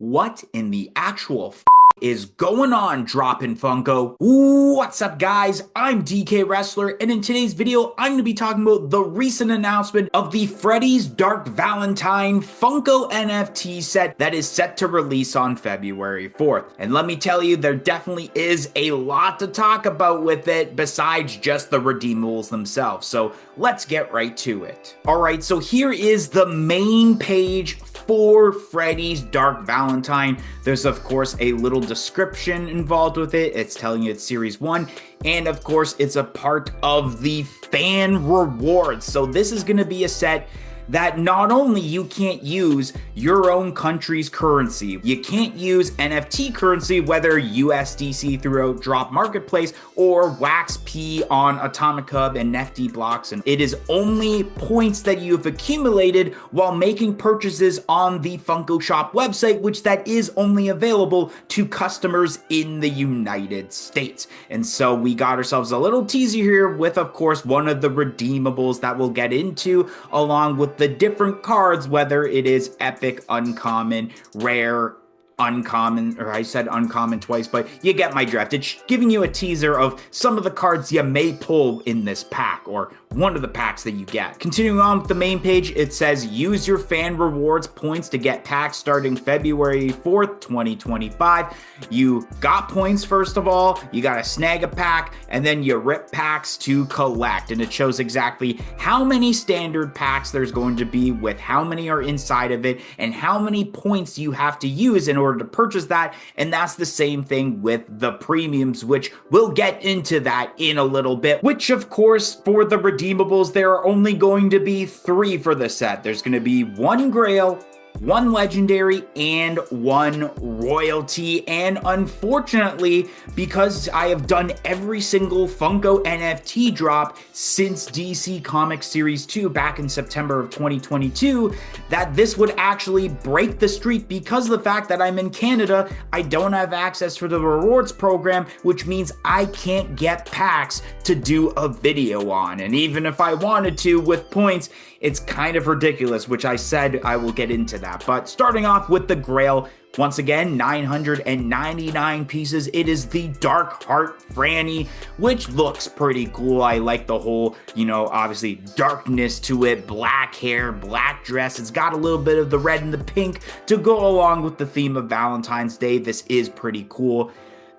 What in the actual is going on, Droppin' Funko? What's up, guys? I'm DK Wrestler, and in today's video, I'm going to be talking about the recent announcement of the Freddy's Dark Valentine Funko NFT set that is set to release on February 4th. And let me tell you, there definitely is a lot to talk about with it besides just the redeemables themselves. So let's get right to it. Alright, so here is the main page for Freddy's Dark Valentine. There's of course a little description involved with it. It's telling you it's series 1, and of course it's a part of the fan rewards. So this is going to be a set that not only you can't use your own country's currency, you can't use NFT currency, whether USDC throughout Drop Marketplace or Wax P on Atomic Hub and NFT blocks, and it is only points that you've accumulated while making purchases on the Funko Shop website, which that is only available to customers in the United States. And so we got ourselves a little teaser here with, of course, one of the redeemables that we'll get into, along with the different cards, whether it is epic, uncommon, rare, uncommon, or I said uncommon twice, but you get my drift. It's giving you a teaser of some of the cards you may pull in this pack, or one of the packs that you get. Continuing on with the main page, it says use your fan rewards points to get packs starting February 4th, 2025. You got points first of all, you gotta snag a pack, and then you rip packs to collect, and it shows exactly how many standard packs there's going to be, with how many are inside of it, and how many points you have to use in order to purchase that. And that's the same thing with the premiums, which we'll get into that in a little bit, which of course for the redeemables, there are only going to be 3 for the set. There's going to be 1 Grail, 1 Legendary, and 1 Royalty. And unfortunately, because I have done every single Funko NFT drop since DC Comics Series 2 back in September of 2022, that this would actually break the streak because of the fact that I'm in Canada. I don't have access for the rewards program, which means I can't get packs to do a video on. And even if I wanted to with points, it's kind of ridiculous, which I said I will get into that. But starting off with the Grail, once again, 999 pieces. It is the Dark Heart Franny, which looks pretty cool. I like the whole, obviously darkness to it, black hair, black dress. It's got a little bit of the red and the pink to go along with the theme of Valentine's Day. This is pretty cool.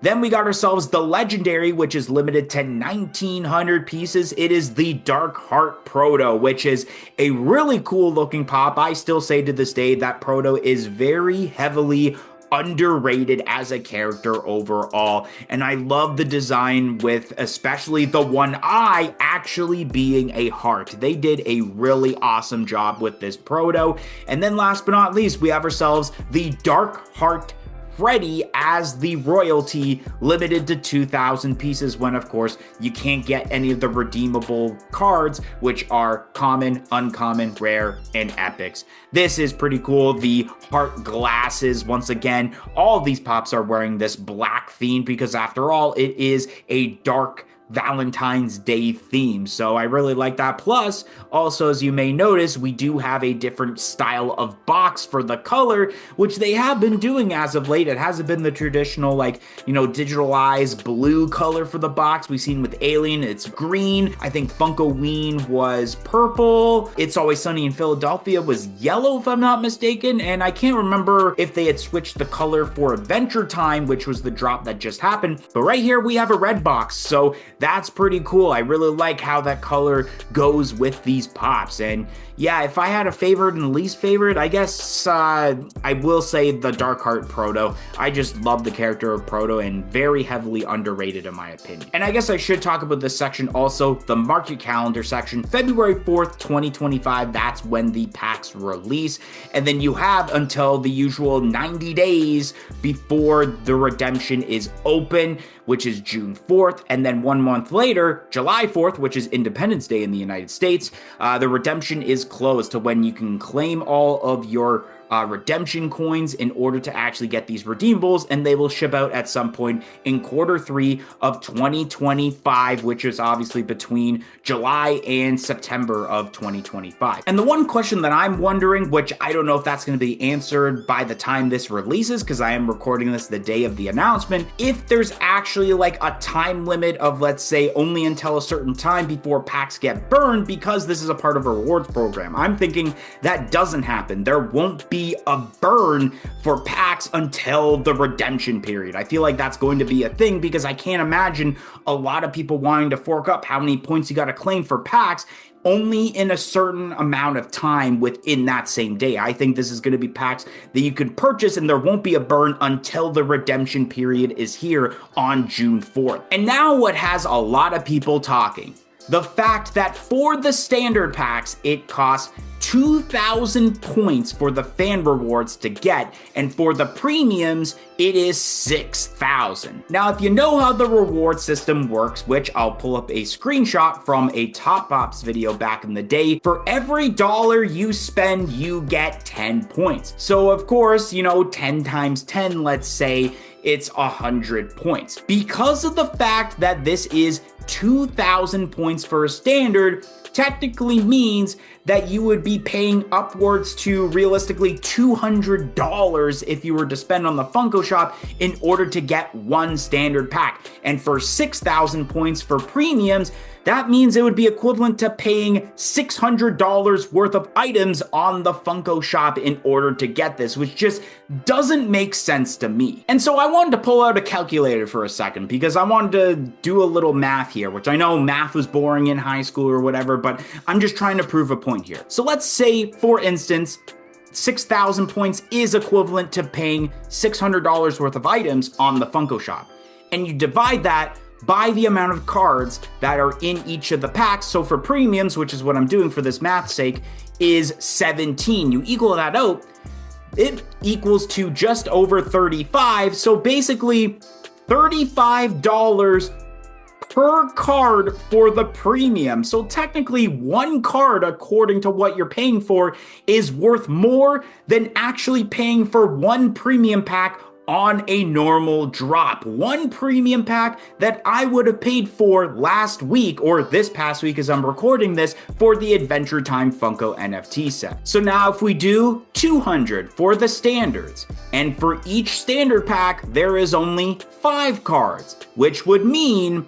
Then we got ourselves the Legendary, which is limited to 1,900 pieces. It is the Dark Heart Proto, which is a really cool looking pop. I still say to this day that Proto is very heavily underrated as a character overall, and I love the design, with especially the one eye actually being a heart. They did a really awesome job with this Proto. And then last but not least, we have ourselves the Dark Heart Freddy as the Royalty, limited to 2,000 pieces, when of course you can't get any of the redeemable cards, which are common, uncommon, rare, and epics. This is pretty cool. The heart glasses, once again, all of these pops are wearing this black theme because after all, it is a dark Valentine's Day theme. So I really like that. Plus, also, as you may notice, we do have a different style of box for the color, which they have been doing as of late. It hasn't been the traditional, digitalized blue color for the box we've seen with Alien. It's green. I think Funkoween was purple. It's Always Sunny in Philadelphia was yellow, if I'm not mistaken. And I can't remember if they had switched the color for Adventure Time, which was the drop that just happened. But right here, we have a red box. So that's pretty cool. I really like how that color goes with these pops. And yeah, if I had a favorite and least favorite, I guess I will say the Dark Heart Proto. I just love the character of Proto, and very heavily underrated in my opinion. And I guess I should talk about this section also, the market calendar section. February 4th, 2025, that's when the packs release. And then you have until the usual 90 days before the redemption is open, which is June 4th. And then 1 month later, July 4th, which is Independence Day in the United States, the redemption is closed to when you can claim all of your redemption coins in order to actually get these redeemables, and they will ship out at some point in Q3 of 2025, which is obviously between July and September of 2025. And the one question that I'm wondering, which I don't know if that's going to be answered by the time this releases, because I am recording this the day of the announcement, if there's actually like a time limit of, let's say, only until a certain time before packs get burned, because this is a part of a rewards program. I'm thinking that doesn't happen. There won't be a burn for packs until the redemption period. I feel like that's going to be a thing, because I can't imagine a lot of people wanting to fork up how many points you got to claim for packs only in a certain amount of time within that same day. I think this is going to be packs that you can purchase, and there won't be a burn until the redemption period is here on June 4th. And now what has a lot of people talking? The fact that for the standard packs, it costs 2,000 points for the fan rewards to get, and for the premiums, it is 6,000. Now, if you know how the reward system works, which I'll pull up a screenshot from a Top Pops video back in the day, for every dollar you spend, you get 10 points. So of course, 10 times 10, let's say, it's 100 points. Because of the fact that this is 2,000 points for a standard, technically means that you would be paying upwards to realistically $200 if you were to spend on the Funko shop in order to get one standard pack. And for 6,000 points for premiums, that means it would be equivalent to paying $600 worth of items on the Funko shop in order to get this, which just doesn't make sense to me. And so I wanted to pull out a calculator for a second, because I wanted to do a little math here, which I know math was boring in high school or whatever, but I'm just trying to prove a point here. So let's say, for instance, 6,000 points is equivalent to paying $600 worth of items on the Funko shop. And you divide that by the amount of cards that are in each of the packs. So for premiums, which is what I'm doing for this math's sake, is 17. You equal that out, it equals to just over 35. So basically $35 per card for the premium. So technically one card, according to what you're paying for, is worth more than actually paying for one premium pack on a normal drop. One premium pack that I would have paid for last week, or this past week as I'm recording this, for the Adventure Time Funko NFT set. So now if we do 200 for the standards, and for each standard pack there is only 5 cards, which would mean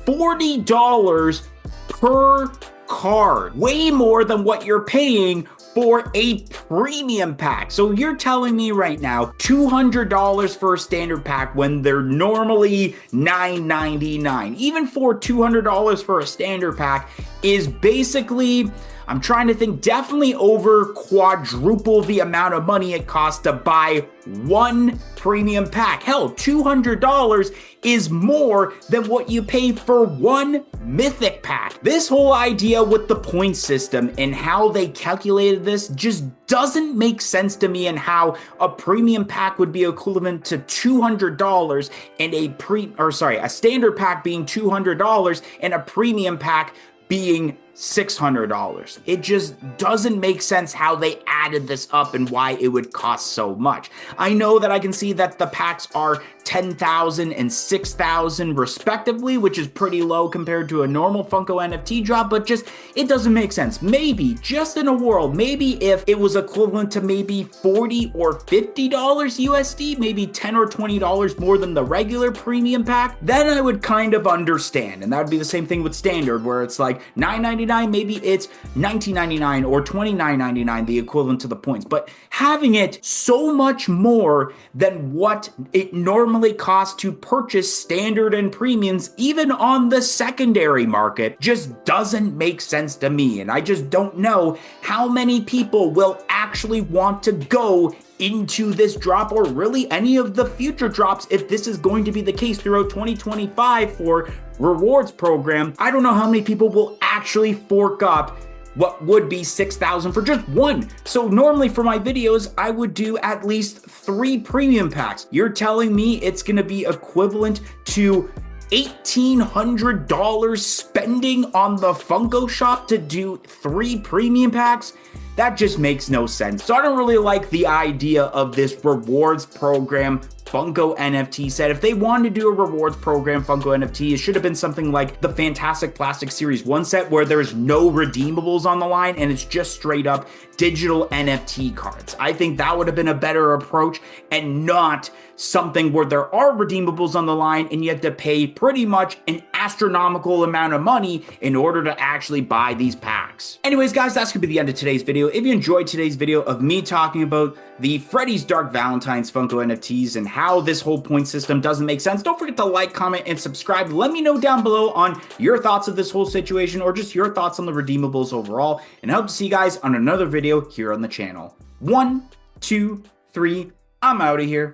$40 per card. Way more than what you're paying for a premium pack. So you're telling me right now $200 for a standard pack when they're normally $9.99. Even for $200 for a standard pack is basically, I'm trying to think, definitely over quadruple the amount of money it costs to buy one premium pack. Hell, $200 is more than what you pay for one mythic pack. This whole idea with the point system and how they calculated this just doesn't make sense to me, and how a premium pack would be equivalent to $200 and a standard pack being $200 and a premium pack being $600. It just doesn't make sense how they added this up and why it would cost so much. I know that I can see that the packs are 10,000 and 6,000 respectively, which is pretty low compared to a normal Funko NFT drop, but just, it doesn't make sense. Maybe, just in a world, maybe if it was equivalent to maybe $40 or $50 USD, maybe $10 or $20 more than the regular premium pack, then I would kind of understand. And that would be the same thing with standard, where it's like $9.99, maybe it's $19.99 or $29.99, the equivalent to the points. But having it so much more than what it normally costs to purchase standard and premiums, even on the secondary market, just doesn't make sense to me. And I just don't know how many people will actually want to go into this drop, or really any of the future drops, if this is going to be the case throughout 2025 for rewards program. I don't know how many people will actually fork up what would be 6,000 for just one. So normally for my videos, I would do at least 3 premium packs. You're telling me it's gonna be equivalent to $1,800 spending on the Funko shop to do 3 premium packs? That just makes no sense. So I don't really like the idea of this rewards program Funko NFT set. If they wanted to do a rewards program Funko NFT, it should have been something like the Fantastic Plastic Series 1 set where there's no redeemables on the line and it's just straight up digital NFT cards. I think that would have been a better approach and not something where there are redeemables on the line and you have to pay pretty much an astronomical amount of money in order to actually buy these packs. Anyways, guys, that's gonna be the end of today's video. If you enjoyed today's video of me talking about the Freddy's Dark Valentine's Funko NFTs and how this whole point system doesn't make sense, don't forget to like, comment, and subscribe. Let me know down below on your thoughts of this whole situation or just your thoughts on the redeemables overall, and I hope to see you guys on another video here on the channel. 1, 2, 3, I'm out of here.